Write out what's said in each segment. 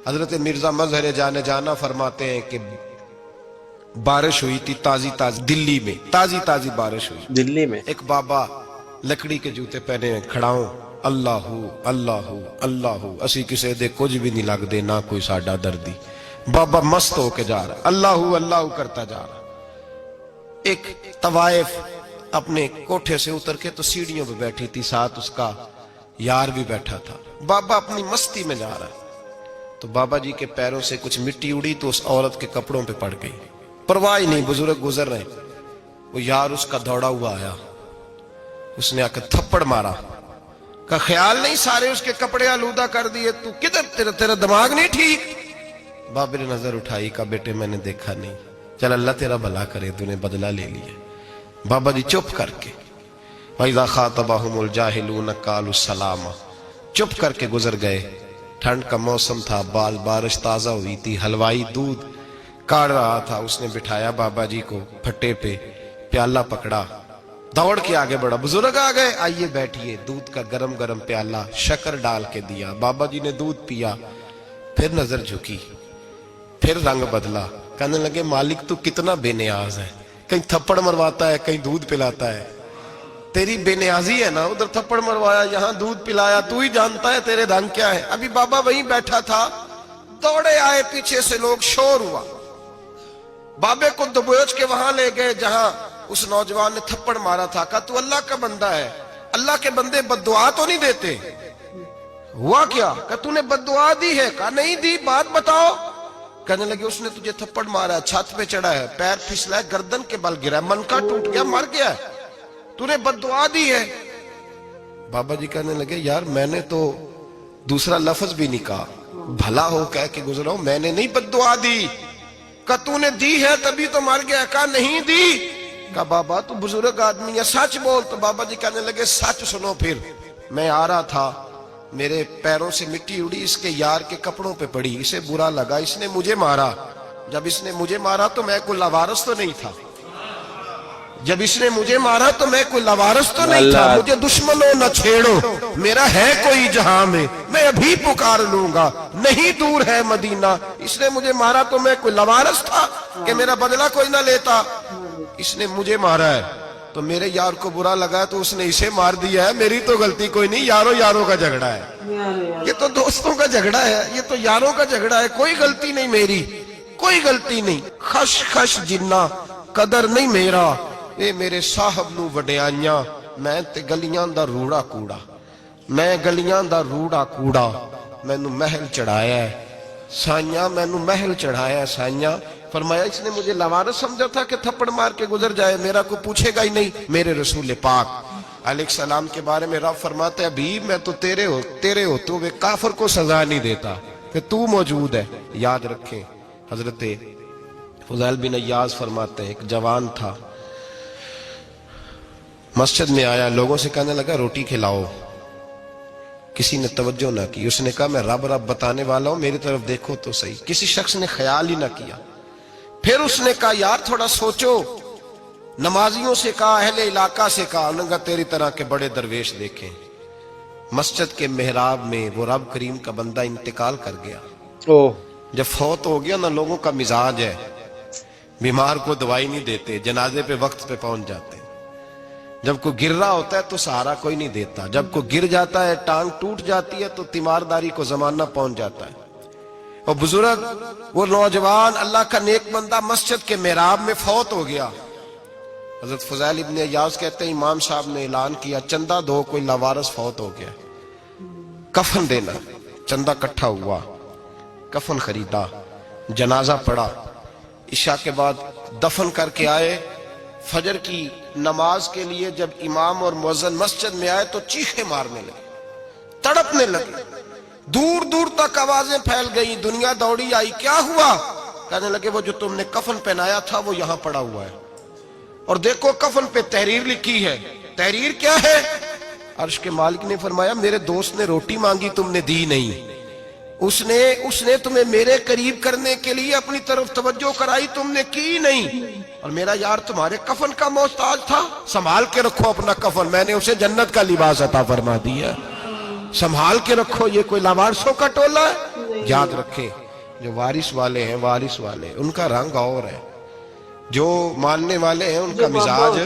حضرت مرزا مظہر جانے جانا فرماتے ہیں کہ بارش ہوئی تھی تازی تازی دلی میں، تازی تازی بارش ہوئی دلی میں ایک بابا لکڑی کے جوتے پہنے کھڑا ہوں، اللہ اللہ اللہ اسی کسے دے کچھ بھی نہیں لگ دے نہ کوئی ساڈا دردی. بابا مست ہو کے جا رہا ہے، اللہ اللہ کرتا جا رہا. ایک طوائف اپنے کوٹھے سے اتر کے تو سیڑھیوں پہ بیٹھی تھی، ساتھ اس کا یار بھی بیٹھا تھا. بابا اپنی مستی میں جا رہا ہے تو بابا جی کے پیروں سے کچھ مٹی اڑی تو اس عورت کے کپڑوں پہ پڑ گئی. پرواہ نہیں، بزرگ گزر رہے. وہ یار اس کا دوڑا ہوا آیا، اس نے آ کے تھپڑ مارا. کا خیال نہیں سارے اس کے کپڑے آلودہ کر دیے، تو کدھر تیرا دماغ نہیں ٹھیک؟ بابا نے نظر اٹھائی، کہا بیٹے میں نے دیکھا نہیں، چل اللہ تیرا بھلا کرے، تو نے بدلہ لے لیا. بابا جی چپ کر کے وَإِذَا خَاطَبَهُمُ الْجَاهِلُونَ قَالُوا السَّلَامَ چپ کر کے گزر گئے. ٹھنڈ کا موسم تھا، بارش تازہ ہوئی تھی، حلوائی دودھ کاڑ رہا تھا. اس نے بٹھایا بابا جی کو پھٹے پہ، پیالہ پکڑا، دوڑ کے آگے بڑھا. بزرگ آ گئے، آئیے بیٹھیے. دودھ کا گرم گرم پیالہ شکر ڈال کے دیا. بابا جی نے دودھ پیا، پھر نظر جھکی، پھر رنگ بدلا. کہنے لگے مالک تو کتنا بے نیاز ہے، کہیں تھپڑ مرواتا ہے کہیں دودھ پلاتا ہے. تیری بے نیازی ہے نا، ادھر تھپڑ مروایا یہاں دودھ پلایا، تو ہی جانتا ہے تیرے رنگ کیا ہے. ابھی بابا وہیں بیٹھا تھا، دوڑے آئے پیچھے سے لوگ، شور ہوا. بابے کو دبوچ کے وہاں لے گئے جہاں اس نوجوان نے تھپڑ مارا تھا. کہا تو اللہ کا بندہ ہے، اللہ کے بندے بد دعا تو نہیں دیتے. ہوا کیا؟ کہا تو نے بد دعا دی ہے؟ کہا نہیں دی، بات بتاؤ. کہنے لگے اس نے تجھے تھپڑ مارا ہے، چھت پہ چڑھا ہے، پیر پھسلا ہے، گردن کے بل گرا ہے، منکا ٹوٹ گیا، مر گیا ہے، تو نے بد دعا دی ہے. بابا جی کہنے لگے یار میں نے تو دوسرا لفظ بھی نہیں کہا، بھلا ہو کہہ کے گزرا ہوں، میں نے نہیں بد دعا دی. کہا تو نے دی ہے تبھی تو مر گیا. کہا نہیں دی. کہا بابا تو بزرگ آدمی ہے، سچ بول. تو بابا جی کہنے لگے سچ سنو. پھر میں آ رہا تھا، میرے پیروں سے مٹی اڑی، اس کے یار کے کپڑوں پہ پڑی، اسے برا لگا، اس نے مجھے مارا. جب اس نے مجھے مارا تو میں کوئی لاوارث تو نہیں تھا، جب اس نے مجھے مارا تو میں کوئی لاوارث تو نہیں تھا. مجھے دشمنوں نہ چھیڑو، میرا ہے کوئی جہاں میں ابھی پکار لوں گا، نہیں دور ہے مدینہ. اس نے مجھے مارا تو میں کوئی لاوارث تھا کہ میرا بدلہ کوئی نہ لیتا. اس نے مجھے مارا ہے تو میرے یار کو برا لگا تو اس نے اسے مار دیا ہے، میری تو غلطی کوئی نہیں. یاروں کا جھگڑا ہے، یہ تو دوستوں کا جھگڑا ہے، یہ تو یاروں کا جھگڑا ہے، کوئی غلطی نہیں میری، کوئی غلطی نہیں. خش خش جنہ قدر نہیں میرا، اے میرے صاحب نو وڈیاں، میں تے گلیاں دا روڑا کوڑا، میں گلیاں دا روڑا کوڑا. میں نو محل چڑھایا ہے سائیاں، میں نو محل چڑھایا ہے سائیاں. فرمایا اس نے مجھے لاوارث سمجھا تھا کہ تھپڑ مار کے گزر جائے، میرا کو پوچھے گا ہی نہیں. میرے رسول پاک علیہ السلام کے بارے میں رب فرماتے ہیں ابھی میں تو تیرے ہوتے ہوئے کافر کو سزا نہیں دیتا کہ تو موجود ہے. یاد رکھیں حضرت فضیل بن عیاض فرماتے ہیں ایک جوان تھا، مسجد میں آیا، لوگوں سے کہنے لگا روٹی کھلاؤ. کسی نے توجہ نہ کی. اس نے کہا میں رب بتانے والا ہوں، میری طرف دیکھو تو صحیح. کسی شخص نے خیال ہی نہ کیا. پھر اس نے کہا یار تھوڑا سوچو. نمازیوں سے کہا، اہل علاقہ سے کہا، انہوں نے کہا تیری طرح کے بڑے درویش دیکھیں. مسجد کے محراب میں وہ رب کریم کا بندہ انتقال کر گیا. جب فوت ہو گیا نا، لوگوں کا مزاج ہے بیمار کو دوائی نہیں دیتے، جنازے پہ وقت پہ پہنچ جاتے. جب کوئی گر رہا ہوتا ہے تو سہارا کوئی نہیں دیتا، جب کوئی گر جاتا ہے ٹانگ ٹوٹ جاتی ہے تو تیمارداری کو زمانہ پہنچ جاتا ہے. اور بزرگ وہ نوجوان اللہ کا نیک بندہ مسجد کے محراب میں فوت ہو گیا. حضرت فضیل ابن عیاض کہتے ہیں امام صاحب نے اعلان کیا چندہ دو، کوئی لاوارث فوت ہو گیا، کفن دینا. چندہ کٹھا ہوا، کفن خریدا، جنازہ پڑا. عشاء کے بعد دفن کر کے آئے. فجر کی نماز کے لیے جب امام اور مؤذن مسجد میں آئے تو چیخیں مارنے لگے، تڑپنے لگے. دور دور تک آوازیں پھیل گئی، دنیا دوڑی آئی. کیا ہوا؟ کہنے لگے وہ جو تم نے کفن پہنایا تھا وہ یہاں پڑا ہوا ہے، اور دیکھو کفن پہ تحریر لکھی ہے. تحریر کیا ہے؟ عرش کے مالک نے فرمایا میرے دوست نے روٹی مانگی تم نے دی نہیں، اس نے تمہیں میرے قریب کرنے کے لیے اپنی طرف توجہ کرائی، تم نے کی نہیں. اور میرا یار تمہارے کفن کا محتاج تھا، سنبھال کے رکھو اپنا کفن، میں نے اسے جنت کا لباس عطا فرما دیا، سنبھال کے رکھو. یہ کوئی لاوارثوں کا ٹولہ ہے؟ یاد رکھیں جو وارث والے ہیں، وارث والے ان کا رنگ اور ہے، جو ماننے والے ہیں ان کا مزاج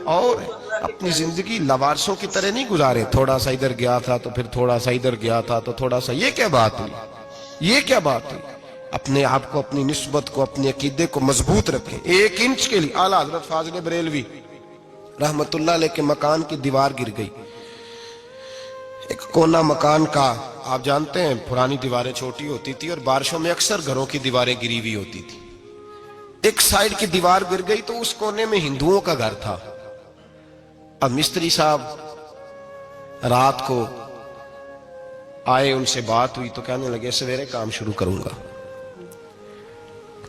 اور ہے۔ اپنی زندگی لوارثوں کی طرح نہیں گزارے، تھوڑا سا ادھر گیا تھا تو پھر تھوڑا سا ادھر گیا تھا تو تھوڑا سا، یہ کیا بات ہوئی، یہ کیا بات ہوئی؟ اپنے آپ کو، اپنی نسبت کو، اپنے عقیدے کو مضبوط رکھیں۔ 1 انچ کے لیے اعلیٰ حضرت فاضل بریلوی رحمت اللہ علیہ کے مکان کی دیوار گر گئی، ایک کونا مکان کا، آپ جانتے ہیں پرانی دیواریں چھوٹی ہوتی تھی اور بارشوں میں اکثر گھروں کی دیواریں گری ہوئی ہوتی تھی، ایک سائیڈ کی دیوار گر گئی تو اس کونے میں ہندوؤں کا گھر تھا۔ اب مستری صاحب رات کو آئے، ان سے بات ہوئی تو کہنے لگے سویرے کام شروع کروں گا۔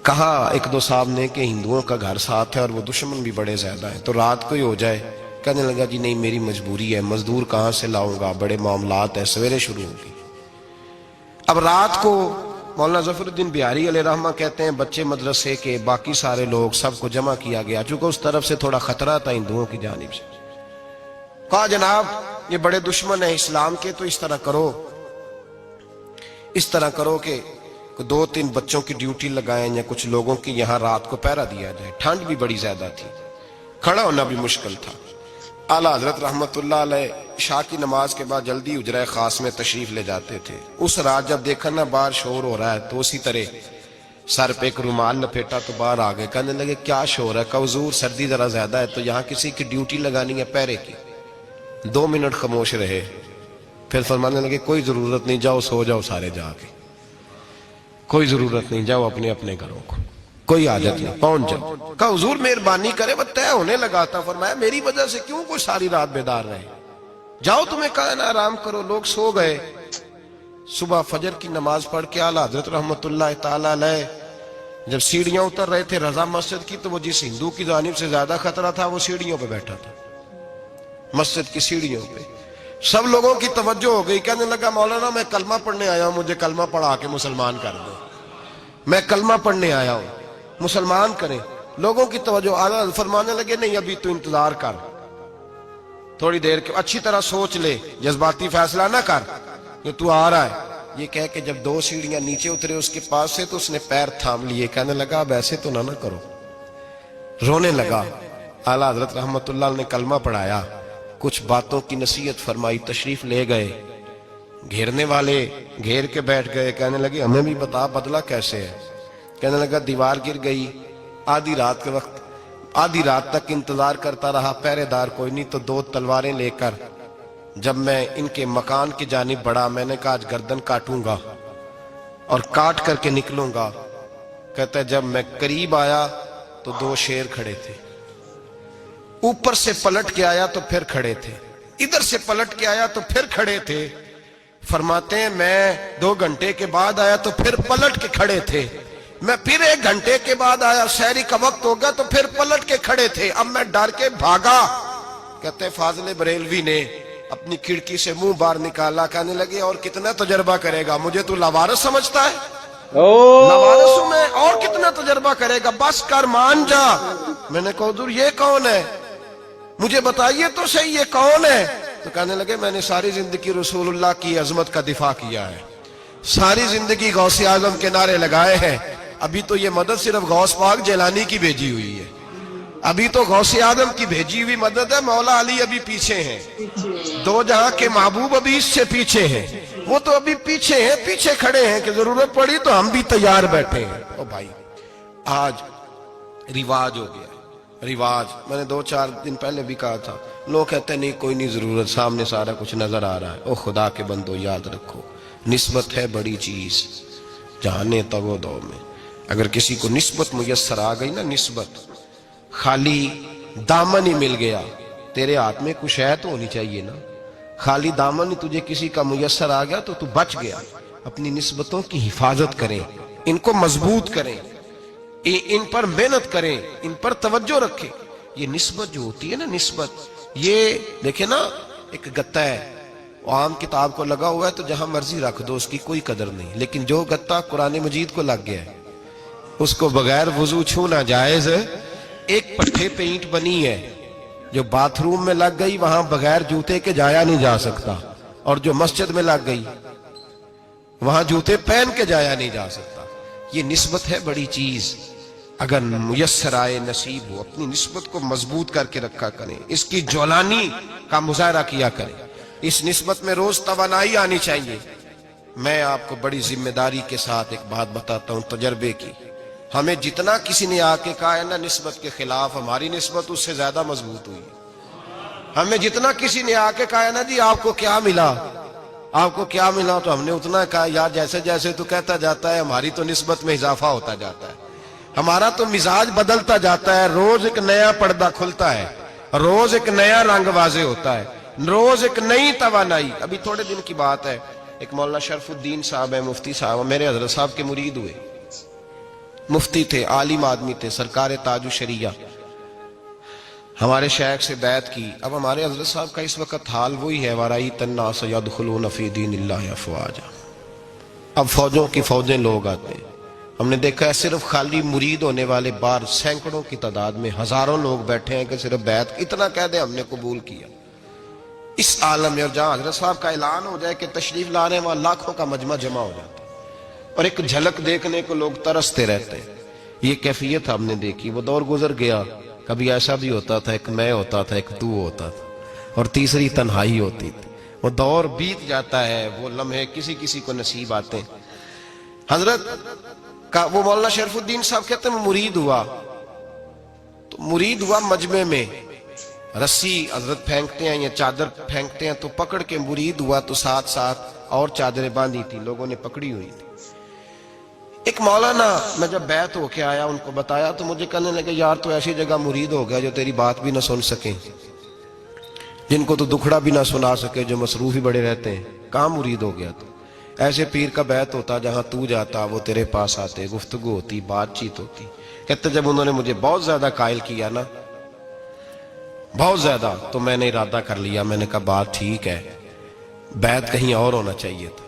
کہا 1-2 صاحب نے کہ ہندوؤں کا گھر ساتھ ہے اور وہ دشمن بھی بڑے زیادہ ہیں، تو رات کو ہی ہو جائے۔ کہنے لگا جی نہیں، میری مجبوری ہے، مزدور کہاں سے لاؤں گا، بڑے معاملات ہیں، سویرے شروع ہوگی۔ اب رات کو مولانا ظفر الدین بہاری علیہ رحمہ کہتے ہیں بچے مدرسے کے، باقی سارے لوگ، سب کو جمع کیا گیا، چونکہ اس طرف سے تھوڑا خطرہ تھا ہندوؤں کی جانب سے۔ کہا جناب یہ بڑے دشمن ہیں اسلام کے، تو اس طرح کرو کہ 2-3 بچوں کی ڈیوٹی لگائیں یا کچھ لوگوں کی یہاں رات کو پہرا دیا جائے، ٹھنڈ بھی بڑی زیادہ تھی، کھڑا ہونا بھی مشکل تھا۔ اعلیٰ حضرت رحمت اللہ علیہ عشاء کی نماز کے بعد جلدی حجرہ خاص میں تشریف لے جاتے تھے۔ اس رات جب دیکھا نا باہر شور ہو رہا ہے تو اسی طرح سر پہ ایک رومال لپیٹا تو باہر آ گئے، کہنے لگے کیا شور ہے؟ کہ حضور سردی ذرا زیادہ ہے تو یہاں کسی کی ڈیوٹی لگانی ہے پہرے کی۔ 2 منٹ خاموش رہے، پھر فرمانے لگے کوئی ضرورت نہیں، جاؤ سو جاؤ سارے جا کے، کوئی ضرورت نہیں، جاؤ اپنے اپنے گھروں کو، کوئی حاجت نہیں، پہنچ جاؤ۔ کہا حضور مہربانی کرے، وہ طے ہونے لگا تھا۔ فرمایا میری وجہ سے کیوں کوئی ساری رات بیدار رہے، جاؤ تمہیں کہا نا آرام کرو۔ لوگ سو گئے۔ صبح فجر کی نماز پڑھ کے اعلیٰ حضرت رحمت اللہ تعالی علیہ جب سیڑھیاں اتر رہے تھے رضا مسجد کی، تو وہ جس ہندو کی جانب سے زیادہ خطرہ تھا وہ سیڑھیوں پہ بیٹھا تھا، مسجد کی سیڑھیوں پہ۔ سب لوگوں کی توجہ ہو گئی، کہنے لگا مولانا میں کلمہ پڑھنے آیا ہوں، مجھے کلمہ پڑھا کے مسلمان کر دو، میں کلمہ پڑھنے آیا ہوں، مسلمان کریں۔ لوگوں کی توجہ، اعلیٰ فرمانے لگے نہیں ابھی تو انتظار کر، تھوڑی دیر کے اچھی طرح سوچ لے، جذباتی فیصلہ نہ کر کہ تو آ رہا ہے۔ یہ کہہ کے جب 2 سیڑھیاں نیچے اترے اس کے پاس سے تو اس نے پیر تھام لیے، کہنے لگا اب ایسے تو نہ کرو، رونے لگا۔ اعلیٰ حضرت رحمت اللہ نے کلمہ پڑھایا، کچھ باتوں کی نصیحت فرمائی، تشریف لے گئے۔ گھیرنے والے گھیر کے بیٹھ گئے، کہنے لگے ہمیں بھی بتا بدلہ کیسے ہے۔ کہنے لگا دیوار گر گئی، آدھی رات کے وقت، آدھی رات تک انتظار کرتا رہا، پہرے دار کوئی نہیں، تو 2 تلواریں لے کر جب میں ان کے مکان کی جانب بڑھا، میں نے کہا آج گردن کاٹوں گا اور کاٹ کر کے نکلوں گا۔ کہتا ہے جب میں قریب آیا تو 2 شیر کھڑے تھے، اوپر سے پلٹ کے آیا تو پھر کھڑے تھے، ادھر سے پلٹ کے آیا تو پھر کھڑے تھے۔ فرماتے ہیں میں 2 گھنٹے کے بعد آیا تو پھر پلٹ کے کھڑے تھے، میں پھر 1 گھنٹے کے بعد آیا، سحری کا وقت ہو گیا تو پھر پلٹ کے کھڑے تھے، اب میں ڈر کے بھاگا۔ کہتے ہیں فاضل بریلوی نے اپنی کھڑکی سے منہ باہر نکالا، کہنے لگے اور کتنا تجربہ کرے گا، مجھے تو لاوارث سمجھتا ہے، لاوارث ہوں میں، اور کتنا تجربہ کرے گا، بس کر مان جا۔ میں نے کہا حضور یہ کون ہے، مجھے بتائیے تو صحیح یہ کون ہے۔ تو کہنے لگے میں نے ساری زندگی رسول اللہ کی عظمت کا دفاع کیا ہے، ساری زندگی غوث اعظم کے نعرے لگائے ہیں، ابھی تو یہ مدد صرف غوث پاک جیلانی کی بھیجی ہوئی ہے، ابھی تو غوث اعظم کی بھیجی ہوئی مدد ہے، مولا علی ابھی پیچھے ہیں، 2 جہاں کے محبوب ابھی اس سے پیچھے ہیں، وہ تو ابھی پیچھے ہیں، پیچھے کھڑے ہیں کہ ضرورت پڑی تو ہم بھی تیار بیٹھے ہیں۔ او بھائی آج رواج ہو گیا، رواج، میں نے 2-4 دن پہلے بھی کہا تھا، لوگ کہتے ہیں نہیں کوئی نہیں ضرورت، سامنے سارا کچھ نظر آ رہا ہے۔ او خدا کے بندو یاد رکھو، نسبت ہے بڑی چیز، جانے تو دو میں، اگر کسی کو نسبت میسر آ گئی نا، نسبت، خالی دامن ہی مل گیا، تیرے ہاتھ میں کچھ ہے تو ہونی چاہیے نا، خالی دامن ہی تجھے کسی کا میسر آ گیا تو بچ گیا۔ اپنی نسبتوں کی حفاظت کریں، ان کو مضبوط کریں، ان پر محنت کریں، ان پر توجہ رکھیں۔ یہ نسبت جو ہوتی ہے نا، نسبت، یہ دیکھیں نا ایک گتا ہے، عام کتاب کو لگا ہوا ہے تو جہاں مرضی رکھ دو، اس کی کوئی قدر نہیں، لیکن جو گتا قرآن مجید کو لگ گیا ہے اس کو بغیر وضو چھونا جائز ہے۔ ایک پٹھے پہ اینٹ بنی ہے، جو باتھ روم میں لگ گئی وہاں بغیر جوتے کے جایا نہیں جا سکتا، اور جو مسجد میں لگ گئی وہاں جوتے پہن کے جایا نہیں جا سکتا. یہ نسبت ہے بڑی چیز. اگر میسر آئے نصیب ہو اپنی نسبت کو مضبوط کر کے رکھا کریں, اس کی جولانی کا مظاہرہ کیا کریں. اس نسبت میں روز توانائی آنی چاہیے. میں آپ کو بڑی ذمہ داری کے ساتھ ایک بات بتاتا ہوں تجربے کی. ہمیں جتنا کسی نے آ کے کہا ہے نا نسبت کے خلاف, ہماری نسبت اس سے زیادہ مضبوط ہوئی. ہمیں جتنا کسی نے آ کے کہا ہے نا جی آپ کو کیا ملا, آپ کو کیا ملا, تو ہم نے اتنا کہا یار جیسے جیسے تو کہتا جاتا ہے ہماری تو نسبت میں اضافہ ہوتا جاتا ہے, ہمارا تو مزاج بدلتا جاتا ہے. روز ایک نیا پردہ کھلتا ہے, روز ایک نیا رنگ واضح ہوتا ہے, روز ایک نئی توانائی. ابھی تھوڑے دن کی بات ہے, ایک مولانا شرف الدین صاحب ہے, مفتی صاحب, میرے حضرت صاحب کے مرید ہوئے. مفتی تھے, عالم آدمی تھے, سرکار تاج الشریعہ, ہمارے شیخ سے بیعت کی. اب ہمارے حضرت صاحب کا اس وقت حال وہی ہے, وَرَأَيْتَ النَّاسَ يَدْخُلُونَ فِي دِينِ اللَّهِ أَفْوَاجًا. اب فوجوں کی فوجیں لوگ آتے ہیں. ہم نے دیکھا ہے صرف خالی مرید ہونے والے بار سینکڑوں کی تعداد میں ہزاروں لوگ بیٹھے ہیں کہ صرف بیعت اتنا کہہ دیں ہم نے قبول کیا. اس عالم میں, اور جہاں حضرت صاحب کا اعلان ہو جائے کہ تشریف لا رہے ہیں, وہاں لاکھوں کا مجمع جمع ہو جاتا ہے اور ایک جھلک دیکھنے کو لوگ ترستے رہتے ہیں. یہ کیفیت ہم نے دیکھی. وہ دور گزر گیا, کبھی ایسا بھی ہوتا تھا ایک میں ہوتا تھا, ایک تو ہوتا تھا, اور تیسری تنہائی ہوتی تھی. وہ دور بیت جاتا ہے, وہ لمحے کسی کسی کو نصیب آتے ہیں. حضرت کا وہ مولانا شرف الدین صاحب کہتے ہیں مرید ہوا, تو مرید ہوا مجمع میں, رسی حضرت پھینکتے ہیں یا چادر پھینکتے ہیں تو پکڑ کے مرید ہوا, تو ساتھ ساتھ اور چادریں باندھی تھی, لوگوں نے پکڑی ہوئی تھی. ایک مولانا, میں جب بیعت ہو کے آیا ان کو بتایا تو مجھے کہنے لگے یار تو ایسی جگہ مرید ہو گیا جو تیری بات بھی نہ سن سکیں, جن کو تو دکھڑا بھی نہ سنا سکے, جو مصروف ہی بڑے رہتے ہیں, کہاں مرید ہو گیا تو. ایسے پیر کا بیعت ہوتا جہاں تو جاتا وہ تیرے پاس آتے, گفتگو ہوتی, بات چیت ہوتی. کہتے جب انہوں نے مجھے بہت زیادہ قائل کیا نا, بہت زیادہ, تو میں نے ارادہ کر لیا, میں نے کہا بات ٹھیک ہے, بیعت کہیں اور ہونا چاہیے تھا.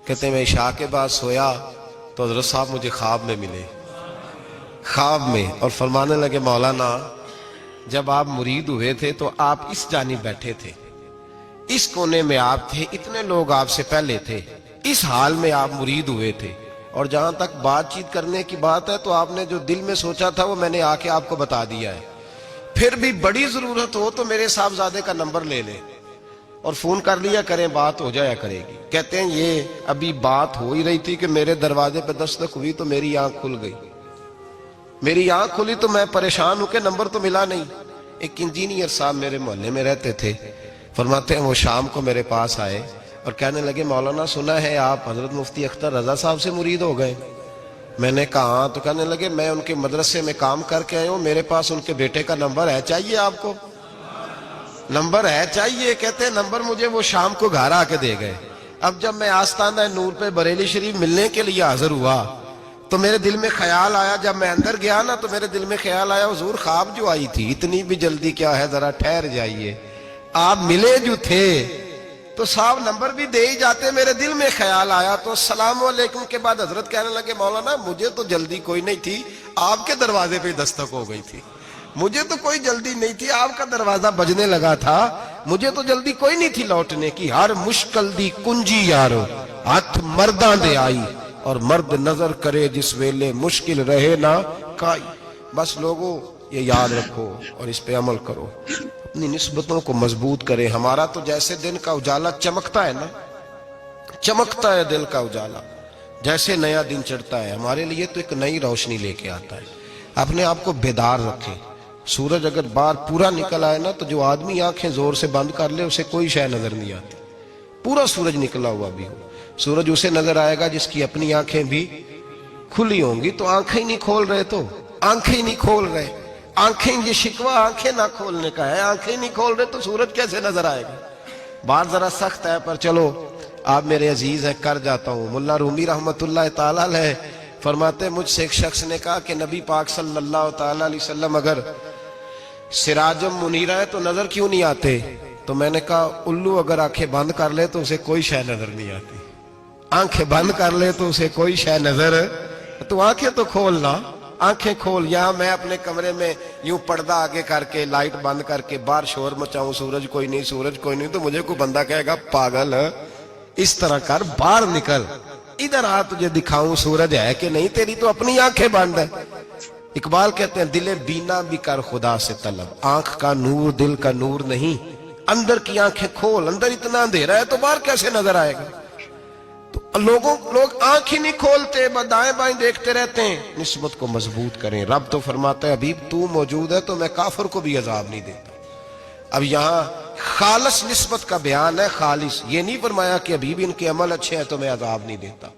کہتے میں عشاء کے بعد سویا تو حضرت صاحب مجھے خواب میں ملے, خواب میں, اور فرمانے لگے مولانا جب آپ مرید ہوئے تھے تو آپ اس جانب بیٹھے تھے, اس کونے میں آپ تھے, اتنے لوگ آپ سے پہلے تھے, اس حال میں آپ مرید ہوئے تھے, اور جہاں تک بات چیت کرنے کی بات ہے تو آپ نے جو دل میں سوچا تھا وہ میں نے آ کے آپ کو بتا دیا ہے. پھر بھی بڑی ضرورت ہو تو میرے صاحبزادے کا نمبر لے لیں اور فون کر لیا کریں, بات ہو جایا کرے گی. کہتے ہیں یہ ابھی بات ہو ہی رہی تھی کہ میرے دروازے پہ دستک ہوئی تو میری آنکھ کھل گئی, میری آنکھ کھلی تو میں پریشان ہوں کہ نمبر تو ملا نہیں. ایک انجینئر صاحب میرے محلے میں رہتے تھے, فرماتے ہیں وہ شام کو میرے پاس آئے اور کہنے لگے مولانا سنا ہے آپ حضرت مفتی اختر رضا صاحب سے مرید ہو گئے. میں نے کہا ہاں. تو کہنے لگے میں ان کے مدرسے میں کام کر کے آئے ہوں, میرے پاس ان کے بیٹے کا نمبر ہے, چاہیے آپ کو, نمبر ہے چاہیے. کہتے ہیں نمبر مجھے وہ شام کو گھر آ کے دے گئے. اب جب میں آستانہ نور پہ بریلی شریف ملنے کے لیے حاضر ہوا تو میرے دل میں خیال آیا, جب میں اندر گیا نا تو میرے دل میں خیال آیا حضور خواب جو آئی تھی اتنی بھی جلدی کیا ہے, ذرا ٹھہر جائیے, آپ ملے جو تھے تو صاحب نمبر بھی دے ہی جاتے. میرے دل میں خیال آیا تو السلام علیکم کے بعد حضرت کہنے لگے مولانا مجھے تو جلدی کوئی نہیں تھی, آپ کے دروازے پہ دستک ہو گئی تھی, مجھے تو کوئی جلدی نہیں تھی, آپ کا دروازہ بجنے لگا تھا, مجھے تو جلدی کوئی نہیں تھی لوٹنے کی. ہر مشکل دی کنجی یارو ہاتھ مرداں دے آئی, اور مرد نظر کرے جس ویلے مشکل رہے نہ کائی. بس لوگوں یہ یاد رکھو اور اس پہ عمل کرو, اپنی نسبتوں کو مضبوط کرے. ہمارا تو جیسے دن کا اجالا چمکتا ہے نا, چمکتا ہے دل کا اجالا, جیسے نیا دن چڑھتا ہے ہمارے لیے تو ایک نئی روشنی لے کے آتا ہے. اپنے آپ کو بیدار رکھیں. سورج اگر باہر پورا نکل آئے نا تو جو آدمی آنکھیں زور سے بند کر لے اسے کوئی شے نظر نہیں آتی. پورا سورج نکلا ہوا بھی ہو, سورج اسے نظر آئے گا جس کی اپنی آنکھیں بھی کھلی ہوں گی. تو آنکھیں نہیں کھول رہے, تو آنکھیں نہیں کھول رہے, آنکھیں, یہ شکوہ آنکھیں نہ کھولنے کا ہے, آنکھیں نہیں کھول رہے تو سورج کیسے نظر آئے گا. بات ذرا سخت ہے پر چلو آپ میرے عزیز ہیں, کر جاتا ہوں. ملا رومی رحمت اللہ تعالی علیہ فرماتے مجھ سے ایک شخص نے کہا کہ نبی پاک صلی اللہ تعالی علیہ وسلم اگر سراجم منیرہ ہے تو نظر کیوں نہیں آتے؟ تو میں نے کہا الو اگر آنکھیں بند کر لے تو اسے کوئی شے نظر نہیں آتی, آنکھیں بند کر لے تو اسے کوئی شے نظر, تو آنکھیں تو کھولنا, آنکھیں کھول. یہاں میں اپنے کمرے میں یوں پردہ آگے کر کے لائٹ بند کر کے باہر شور مچاؤں, سورج کوئی نہیں, سورج کوئی نہیں, تو مجھے کوئی بندہ کہے گا پاگل, اس طرح کر, باہر نکل, ادھر آ تجھے دکھاؤں سورج ہے کہ نہیں، تیری تو اپنی آنکھیں بند ہے۔ اقبال کہتے ہیں دل بینا بھی کر خدا سے طلب، آنکھ کا نور دل کا نور نہیں، اندر کی آنکھیں کھول، اندر اتنا اندھیرا ہے تو باہر کیسے نظر آئے گا؟ تو لوگ آنکھ ہی نہیں کھولتے، دائیں بائیں دیکھتے رہتے ہیں۔ نسبت کو مضبوط کریں۔ رب تو فرماتا ہے حبیب تو موجود ہے تو میں کافر کو بھی عذاب نہیں دیتا۔ اب یہاں خالص نسبت کا بیان ہے، خالص، یہ نہیں فرمایا کہ حبیب ان کے عمل اچھے ہیں تو میں عذاب نہیں دیتا،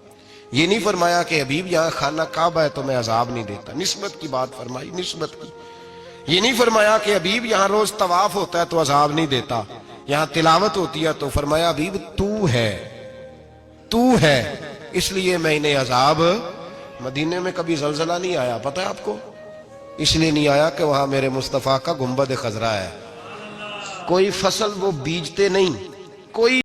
یہ نہیں فرمایا کہ حبیب یہاں خانہ کعبہ ہے تو میں عذاب نہیں دیتا، نسبت کی بات فرمائی، نسبت کی۔ یہ نہیں فرمایا کہ حبیب یہاں روز طواف ہوتا ہے تو عذاب نہیں دیتا، یہاں تلاوت ہوتی ہے تو فرمایا حبیب تو ہے اس لیے میں انہیں عذاب۔ مدینے میں کبھی زلزلہ نہیں آیا، پتہ ہے آپ کو؟ اس لیے نہیں آیا کہ وہاں میرے مصطفیٰ کا گنبد خضرا ہے، کوئی فصل وہ بیجتے نہیں، کوئی